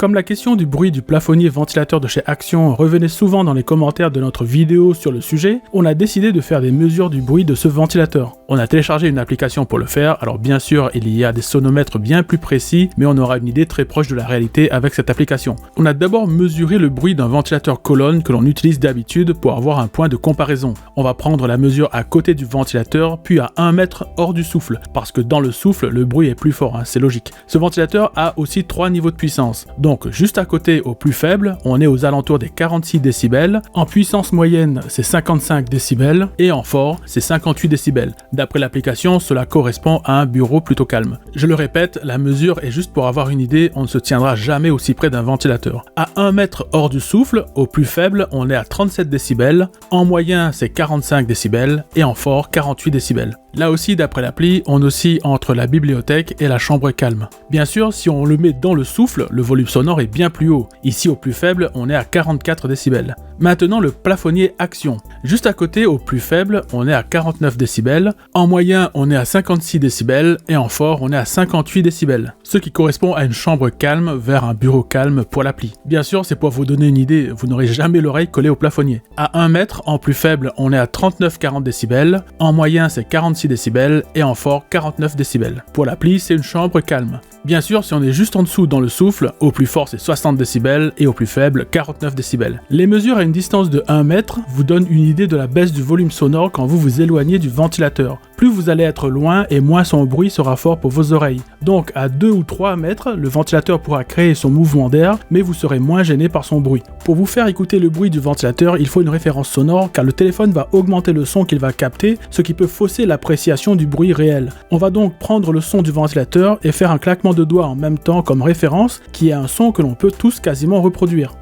Comme la question du bruit du plafonnier ventilateur de chez Action revenait souvent dans les commentaires de notre vidéo sur le sujet, on a décidé de faire des mesures du bruit de ce ventilateur. On a téléchargé une application pour le faire, alors bien sûr il y a des sonomètres bien plus précis, mais on aura une idée très proche de la réalité avec cette application. On a d'abord mesuré le bruit d'un ventilateur colonne que l'on utilise d'habitude pour avoir un point de comparaison. On va prendre la mesure à côté du ventilateur, puis à 1 mètre hors du souffle, parce que dans le souffle, le bruit est plus fort, c'est logique. Ce ventilateur a aussi 3 niveaux de puissance. Donc juste à côté au plus faible, on est aux alentours des 46 décibels, en puissance moyenne c'est 55 décibels et en fort c'est 58 décibels. D'après l'application, cela correspond à un bureau plutôt calme. Je le répète, la mesure est juste pour avoir une idée, on ne se tiendra jamais aussi près d'un ventilateur. À 1 mètre hors du souffle, au plus faible, on est à 37 décibels, en moyen c'est 45 décibels et en fort 48 décibels. Là aussi, d'après l'appli, on oscille entre la bibliothèque et la chambre calme. Bien sûr, si on le met dans le souffle, le volume sonore est bien plus haut. Ici, au plus faible, on est à 44 décibels. Maintenant, le plafonnier Action. Juste à côté, au plus faible, on est à 49 décibels. En moyen, on est à 56 décibels. Et en fort, on est à 58 décibels. Ce qui correspond à une chambre calme vers un bureau calme pour l'appli. Bien sûr, c'est pour vous donner une idée, vous n'aurez jamais l'oreille collée au plafonnier. À 1 mètre, en plus faible, on est à 39-40 décibels. En moyen, c'est 46 décibels et en fort 49 décibels. Pour l'appli, c'est une chambre calme. Bien sûr, si on est juste en dessous dans le souffle, au plus fort c'est 60 décibels et au plus faible 49 décibels. Les mesures à une distance de 1 mètre vous donnent une idée de la baisse du volume sonore quand vous vous éloignez du ventilateur. Plus vous allez être loin et moins son bruit sera fort pour vos oreilles. Donc à 2 ou 3 mètres, le ventilateur pourra créer son mouvement d'air, mais vous serez moins gêné par son bruit. Pour vous faire écouter le bruit du ventilateur, il faut une référence sonore car le téléphone va augmenter le son qu'il va capter, ce qui peut fausser l'appréciation du bruit réel. On va donc prendre le son du ventilateur et faire un claquement de doigts en même temps comme référence, qui est un son que l'on peut tous quasiment reproduire.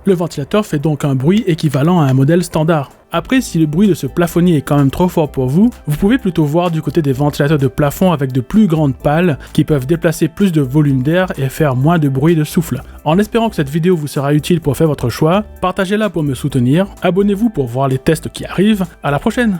Le ventilateur fait donc un bruit équivalent à un modèle standard. Après, si le bruit de ce plafonnier est quand même trop fort pour vous, vous pouvez plutôt voir du côté des ventilateurs de plafond avec de plus grandes pales qui peuvent déplacer plus de volume d'air et faire moins de bruit de souffle. En espérant que cette vidéo vous sera utile pour faire votre choix, partagez-la pour me soutenir, abonnez-vous pour voir les tests qui arrivent, à la prochaine!